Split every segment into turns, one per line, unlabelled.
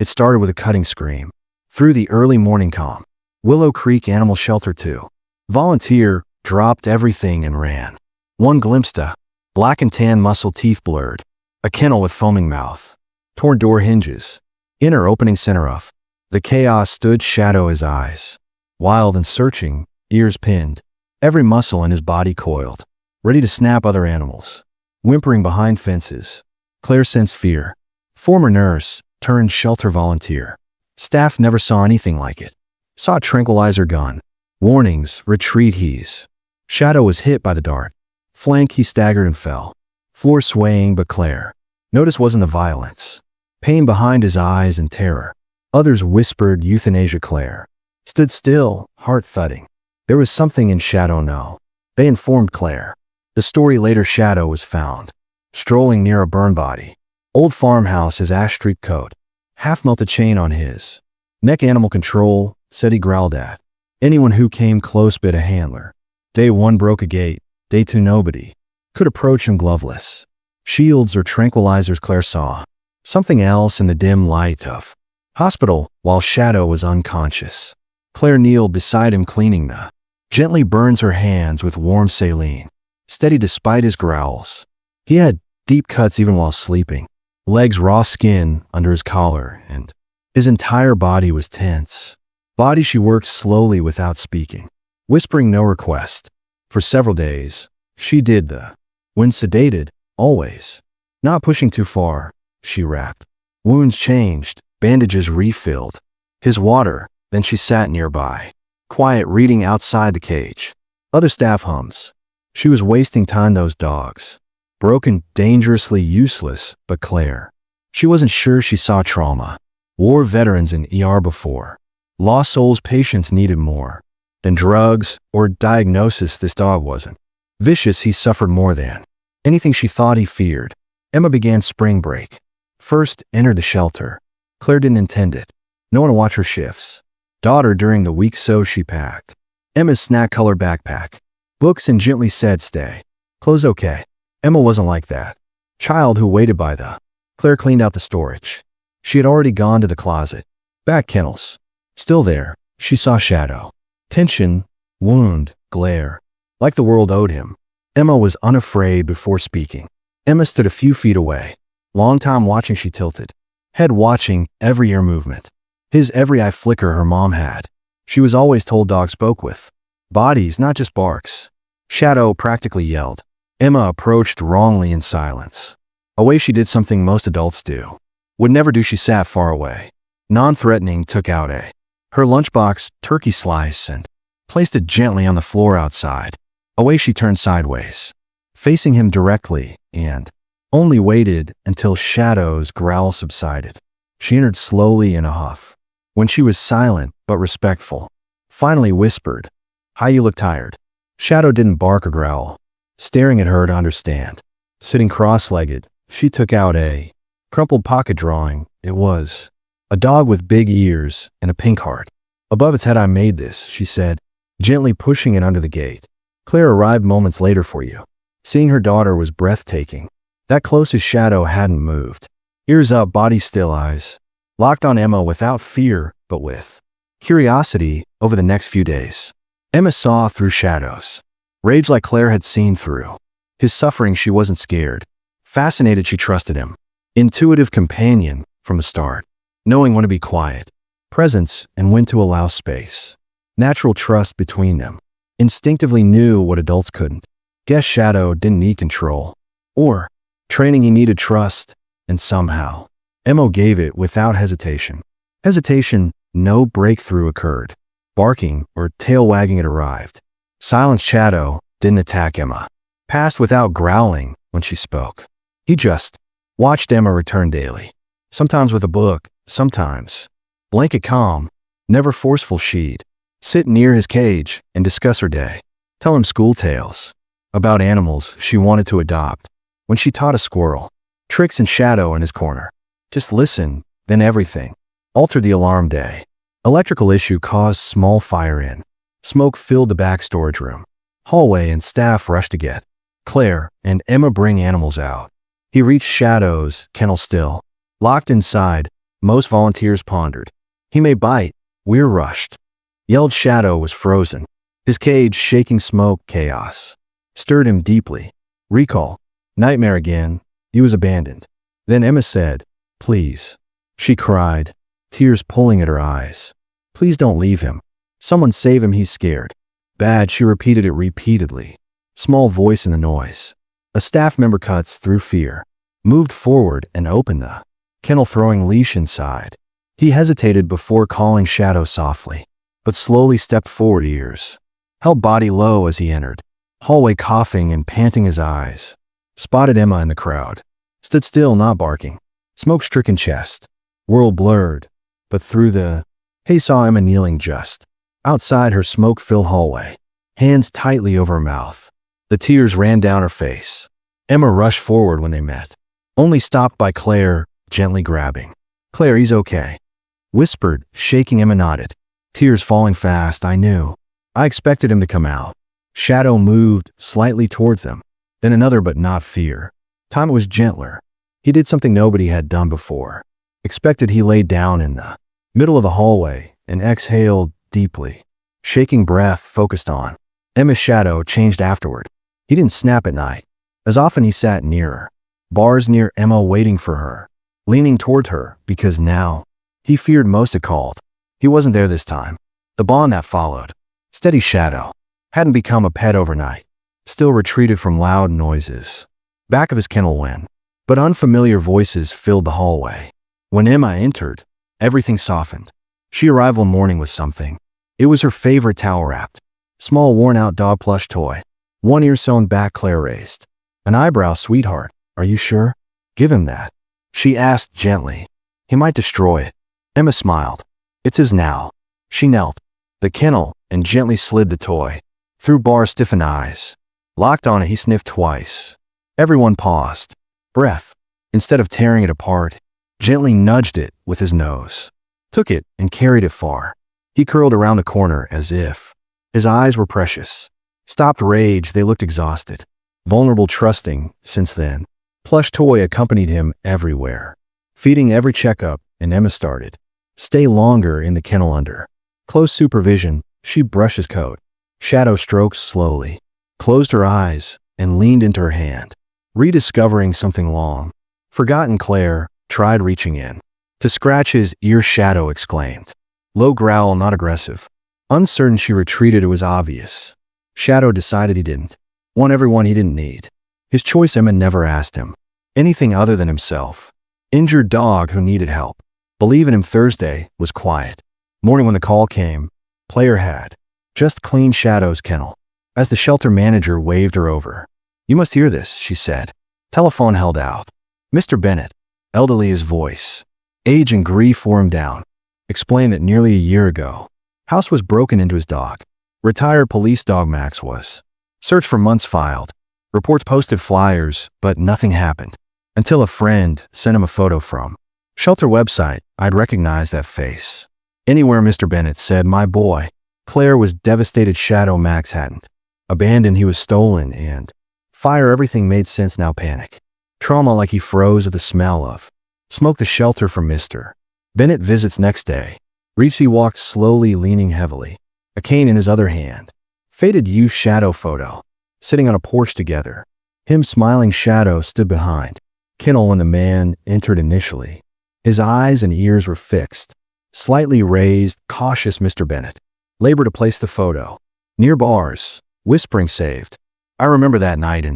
It started with a cutting scream. Through the early morning calm. Willow Creek Animal Shelter 2. Volunteer dropped everything and ran. One glimpsed a black and tan muscle, teeth blurred. A kennel with foaming mouth. Torn door hinges. Inner opening center of. The chaos stood shadow his eyes. Wild and searching, ears pinned. Every muscle in his body coiled. Ready to snap other animals. Whimpering behind fences. Claire sensed fear. Former nurse, turned shelter volunteer. Staff never saw anything like it. Saw a tranquilizer gun. Warnings, retreat he's. Shadow was hit by the dart. Flank he staggered and fell. Floor swaying, but Claire notice wasn't the violence. Pain behind his eyes and terror. Others whispered euthanasia. Claire stood still, heart thudding. There was something in Shadow no. They informed Claire. The story later, Shadow was found strolling near a burned body. Old farmhouse, his ash-streaked coat. Half-melted chain on his neck. Animal control, said he growled at anyone who came close. Bit a handler. Day 1 broke a gate. Day 2 nobody could approach him gloveless. Shields or tranquilizers. Claire saw something else in the dim light of hospital while Shadow was unconscious. Claire kneeled beside him, cleaning the gently burns her hands with warm saline. Steady despite his growls. He had deep cuts even while sleeping. Legs raw skin under his collar, and his entire body was tense. Body she worked slowly without speaking, whispering no request. For several days, she did the when sedated, always. Not pushing too far, she rapped. Wounds changed, bandages refilled. His water, then she sat nearby. Quiet reading outside the cage. Other staff hums. She was wasting time. Those dogs. Broken, dangerously useless, but Claire. She wasn't sure she saw trauma. War veterans in ER before. Lost souls. Patients needed more than drugs or diagnosis. This dog wasn't vicious. He suffered more than anything she thought he feared. Emma began spring break. First entered the shelter. Claire didn't intend it. No one to watch her shifts. Daughter during the week, so she packed Emma's snack-colored backpack. Books and gently said stay. Clothes okay. Emma wasn't like that. Child who waited by the. Claire cleaned out the storage. She had already gone to the closet. Back kennels. Still there. She saw Shadow. Tension, wound, glare. Like the world owed him. Emma was unafraid before speaking. Emma stood a few feet away. Long time watching. She tilted. Head watching, every ear movement. His every eye flicker. Her mom had. She was always told dogs spoke with bodies, not just barks. Shadow practically yelled. Emma approached wrongly in silence. A way she did something most adults do. Would never do. She sat far away. Non-threatening, took out her lunchbox, turkey slice, and placed it gently on the floor outside. Away she turned sideways, facing him directly, and only waited until Shadow's growl subsided. She entered slowly in a huff. When she was silent but respectful, finally whispered, "Hi, you look tired." Shadow didn't bark or growl, staring at her to understand. Sitting cross-legged, she took out a crumpled pocket drawing. It was a dog with big ears and a pink heart. Above its head. "I made this," she said, gently pushing it under the gate. "Claire arrived moments later for you." Seeing her daughter was breathtaking. That close as Shadow hadn't moved. Ears up, body still, eyes locked on Emma without fear, but with curiosity. Over the next few days, Emma saw through Shadow's rage like Claire had seen through his suffering. She wasn't scared. Fascinated, she trusted him. Intuitive companion from the start. Knowing when to be quiet. Presence and when to allow space. Natural trust between them. Instinctively knew what adults couldn't. Guess Shadow didn't need control or training. He needed trust, and somehow Emma gave it without hesitation. Hesitation, no breakthrough occurred. Barking or tail wagging it arrived. Silenced. Shadow didn't attack Emma. Passed without growling when she spoke. He just watched Emma return daily. Sometimes with a book, sometimes blanket calm, never forceful. She'd sit near his cage and discuss her day. Tell him school tales about animals she wanted to adopt. When she taught a squirrel tricks and Shadow in his corner. Just listen, then everything. Altered the alarm day. Electrical issue caused small fire in. Smoke filled the back storage room. Hallway and staff rushed to get Claire and Emma bring animals out. He reached Shadow's kennel still. Locked inside, Most volunteers pondered. He may bite. We're rushed. Yelled Shadow was frozen. His cage shaking smoke chaos. Stirred him deeply. Recall. Nightmare again. He was abandoned. Then Emma said, "Please." She cried, tears pulling at her eyes. "Please don't leave him. Someone save him, he's scared." Bad, she repeated it repeatedly. Small voice in the noise. A staff member cuts through fear. Moved forward and opened the kennel, throwing leash inside. He hesitated before calling Shadow softly, but slowly stepped forward ears. Held body low as he entered. Hallway coughing and panting his eyes. Spotted Emma in the crowd. Stood still, not barking. Smoke-stricken chest. World blurred. But through the he saw Emma kneeling just outside her smoke-filled hallway. Hands tightly over her mouth. The tears ran down her face. Emma rushed forward when they met. Only stopped by Claire, gently grabbing. "Claire, he's okay." Whispered, shaking. Emma nodded. Tears falling fast. "I knew. I expected him to come out." Shadow moved slightly towards them. Then another, but not fear. Time was gentler. He did something nobody had done before. Expected. He laid down in the middle of the hallway and exhaled deeply. Shaking breath focused on Emma's shadow changed afterward. He didn't snap at night. As often he sat nearer. Bars near Emma waiting for her. Leaning toward her because now he feared most had called. He wasn't there this time. The bond that followed. Steady shadow. Hadn't become a pet overnight. Still retreated from loud noises. Back of his kennel when. But unfamiliar voices filled the hallway. When Emma entered, everything softened. She arrived one morning with something. It was her favorite towel wrapped. Small worn-out dog plush toy. One ear sewn back. Claire raised an eyebrow. "Sweetheart, are you sure? Give him that," she asked gently. "He might destroy it." Emma smiled. "It's his now." She knelt the kennel and gently slid the toy through Bar's stiffened eyes. Locked on it, he sniffed twice. Everyone paused. Breath. Instead of tearing it apart, gently nudged it with his nose. Took it and carried it far. He curled around the corner as if his eyes were precious. Stopped rage. They looked exhausted. Vulnerable, trusting. Since then, plush toy accompanied him everywhere. Feeding every checkup, and Emma started. Stay longer in the kennel under close supervision. She brushed his coat. Shadow strokes slowly. Closed her eyes and leaned into her hand. Rediscovering something long forgotten. Claire tried reaching in to scratch his ear. Shadow exclaimed. Low growl, not aggressive. Uncertain, she retreated. It was obvious. Shadow decided he didn't want everyone he didn't need. His choice. Emma never asked him anything other than himself. Injured dog who needed help. Believe in him. Thursday was quiet. Morning when the call came, Player had just cleaned Shadow's kennel. As the shelter manager waved her over. "You must hear this," she said. Telephone held out. Mr. Bennett, elderly, his voice. Age and grief wore him down. Explained that nearly a year ago, house was broken into his dog. Retired police dog Max was. Search for months filed. Reports posted, flyers, but nothing happened. Until a friend sent him a photo from shelter website. I'd recognize that face anywhere. Mr. Bennett said, "My boy." Claire was devastated. Shadow Max hadn't. Abandoned. He was stolen and fire. Everything made sense now. Panic. Trauma, like he froze at the smell of smoke. The shelter from Mr. Bennett visits next day. Reached. He walked slowly, leaning heavily. A cane in his other hand. Faded youth shadow photo. Sitting on a porch together. Him smiling. Shadow stood behind kennel when the man entered initially. His eyes and ears were fixed. Slightly raised, cautious. Mr. Bennett labored to place the photo near bars. Whispering, "Saved. I remember that night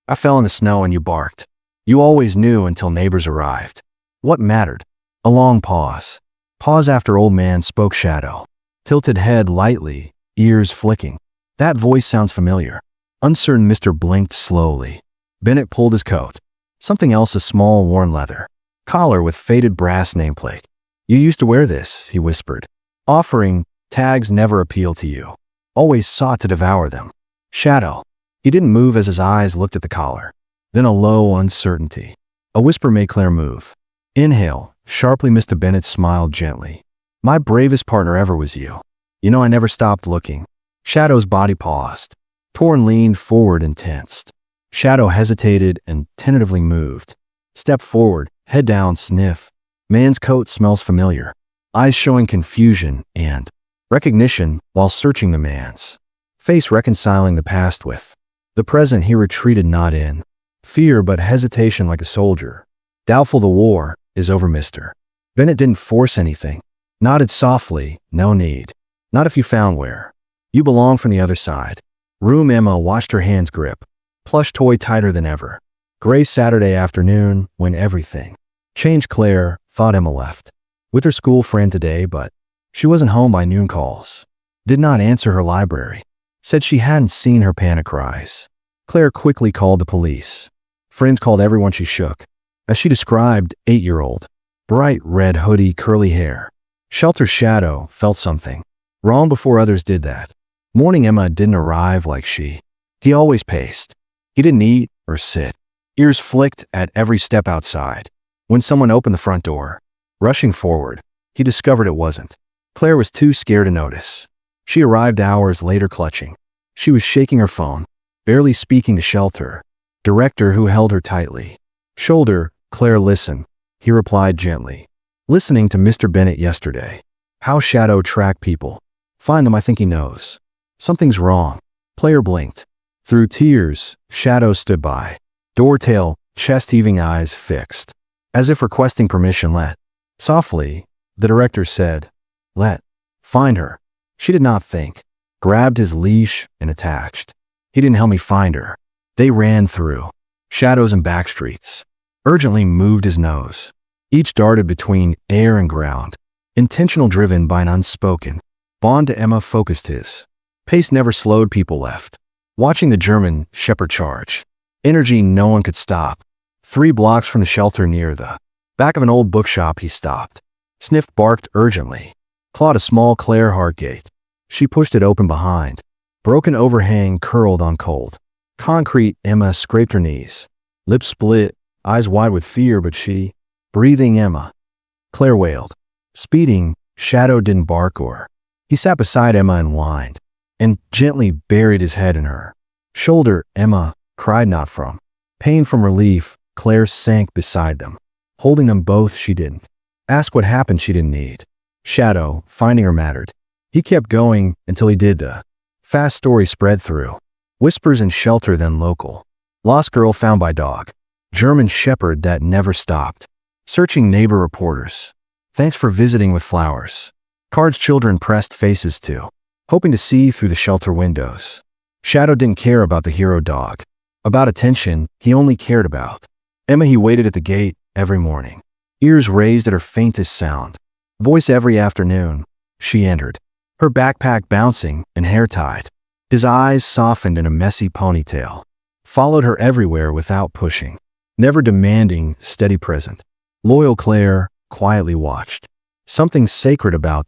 I fell in the snow and you barked. You always knew until neighbors arrived. What mattered?" A long pause. Pause after old man spoke. Shadow tilted head lightly, ears flicking. "That voice sounds familiar." Uncertain. Mr. blinked slowly. Bennett pulled his coat. Something else, a small worn leather collar with faded brass nameplate. "You used to wear this," he whispered. Offering. "Tags never appealed to you. Always sought to devour them." Shadow. He didn't move as his eyes looked at the collar. Then a low uncertainty. A whisper made Claire move. Inhale. Sharply. Mr. Bennett smiled gently. "My bravest partner ever was you. You know, I never stopped looking." Shadow's body paused. Torn leaned forward and tensed. Shadow hesitated and tentatively moved. Stepped forward, head down, sniff. Man's coat smells familiar. Eyes showing confusion and recognition while searching the man's face, reconciling the past with the present. He retreated, not in fear but hesitation, like a soldier. Doubtful the war is over. Mr. Bennett didn't force anything. Nodded softly. No need. Not if you found where you belong from the other side. Room. Emma watched her hands grip plush toy tighter than ever. Gray Saturday afternoon when everything changed. Claire thought Emma left with her school friend today, but she wasn't home by noon. Calls did not answer. Her library said she hadn't seen her. Panic cries. Claire quickly called the police. Friends called everyone. She shook as she described 8-year-old. Bright red hoodie, curly hair. Shelter. Shadow felt something wrong before others did that morning. Emma didn't arrive like he always paced. He didn't eat or sit. Ears flicked at every step outside. When someone opened the front door, rushing forward, he discovered it wasn't. Claire was too scared to notice. She arrived hours later clutching. She was shaking her phone, barely speaking to Shelter, director, who held her tightly. Shoulder. Claire, listen, he replied gently. Listening to Mr. Bennett yesterday. How Shadow track people. Find them. I think he knows. Something's wrong. Claire blinked. Through tears, Shadow stood by. Door tail, chest heaving, eyes fixed. As if requesting permission. Let. Softly, the director said. Let. Find her. She did not think. Grabbed his leash and attached. He didn't help me find her. They ran through shadows and back streets. Urgently moved his nose. Each darted between air and ground. Intentional, driven by an unspoken bond to Emma, focused his pace, never slowed. People left. Watching the German Shepherd charge. Energy no one could stop. 3 blocks from the shelter near the back of an old bookshop he stopped. Sniffed, barked urgently. Clawed a small Claire heart gate. She pushed it open behind. Broken overhang curled on cold concrete. Emma scraped her knees. Lips split, eyes wide with fear, but she breathing. Emma. Claire wailed. Speeding. Shadow didn't bark or. He sat beside Emma and whined, and gently buried his head in her shoulder. Emma cried, not from pain, from relief. Claire sank beside them, holding them both. She didn't ask what happened. She didn't need Shadow. Finding her mattered. He kept going until he did. The fast story spread through whispers and Shelter, then local. Lost girl found by dog. German Shepherd that never stopped. Searching. Neighbor reporters. Thanks for visiting with flowers. Cards. Children pressed faces to, hoping to see through the shelter windows. Shadow didn't care about the hero dog. About attention, he only cared about Emma. He waited at the gate every morning. Ears raised at her faintest sound. Voice every afternoon. She entered, her backpack bouncing and hair tied. His eyes softened in a messy ponytail. Followed her everywhere without pushing. Never demanding, steady present. Loyal. Claire quietly watched. Something sacred about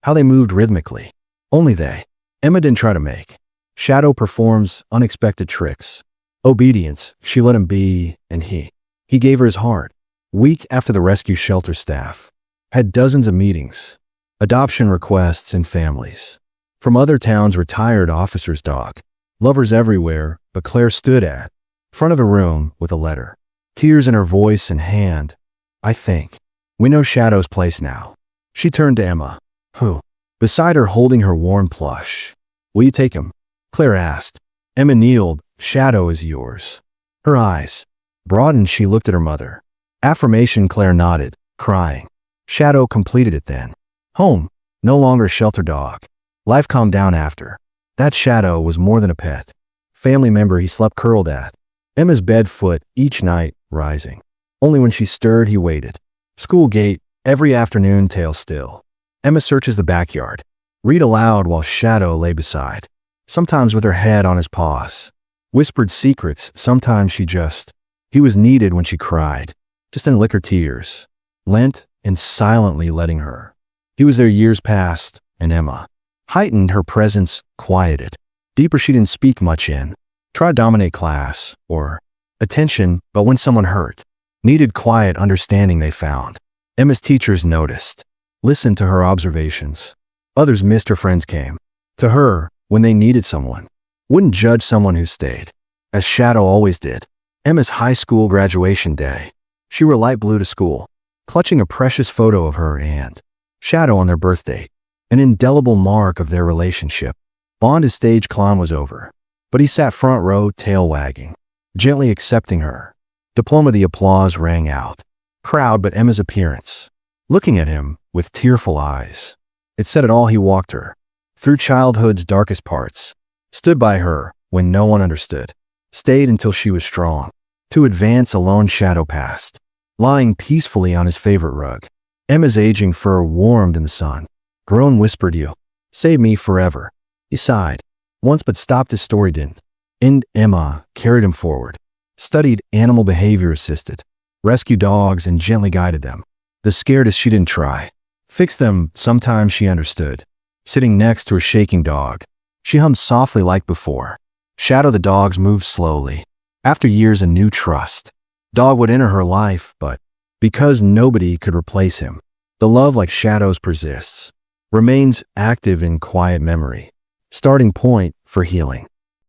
how they moved rhythmically. Only they. Emma didn't try to make. Shadow performs unexpected tricks. Obedience. She let him be, and he gave her his heart. Week after the rescue shelter staff had dozens of meetings. Adoption requests and families from other towns. Retired officer's dog. Lovers everywhere, but Claire stood at front of a room with a letter. Tears in her voice and hand. I think we know Shadow's place now. She turned to Emma, who, beside her, holding her warm plush. Will you take him? Claire asked. Emma kneeled. Shadow is yours. Her eyes broadened. She looked at her mother. Affirmation. Claire nodded, crying. Shadow completed it then. Home. No longer shelter dog. Life calmed down after. That Shadow was more than a pet. Family member he slept curled at Emma's bed foot each night, rising. Only when she stirred he waited. School gate. Every afternoon, tail still. Emma searches the backyard. Read aloud while Shadow lay beside. Sometimes with her head on his paws. Whispered secrets. Sometimes he was needed when she cried. Just didn't lick her tears. Lent and silently letting her. He was there years past, and Emma heightened her presence, quieted. Deeper. She didn't speak much in. Tried to dominate class or attention, but when someone hurt, needed quiet understanding, they found. Emma's teachers noticed. Listened to her observations. Others missed. Her friends came to her when they needed someone. Wouldn't judge someone who stayed, as Shadow always did. Emma's high school graduation day. She wore light blue to school. clutching a precious photo of her and Shadow on their birthday, an indelible mark of their relationship. Bond's stage clown was over, but he sat front row, tail wagging, gently accepting her diploma. The applause rang out. Crowd, but Emma's appearance, looking at him with tearful eyes. It said it all. He walked her through childhood's darkest parts, stood by her when no one understood, stayed until she was strong to advance alone. Shadow passed, lying peacefully on his favorite rug. Emma's aging fur warmed in the sun. Groan whispered, "You save me forever." He sighed once but stopped. His story didn't end. Emma carried him forward, studied animal behavior, assisted rescue dogs, and gently guided them. The scaredest she didn't try fix them. Sometimes she understood. Sitting next to a shaking dog, she hummed softly like before. Shadow. The dogs moved slowly. After years, a new trust dog would enter her life, but because nobody could replace him, the love, like Shadow's, persists, remains active in quiet memory. Starting point for healing.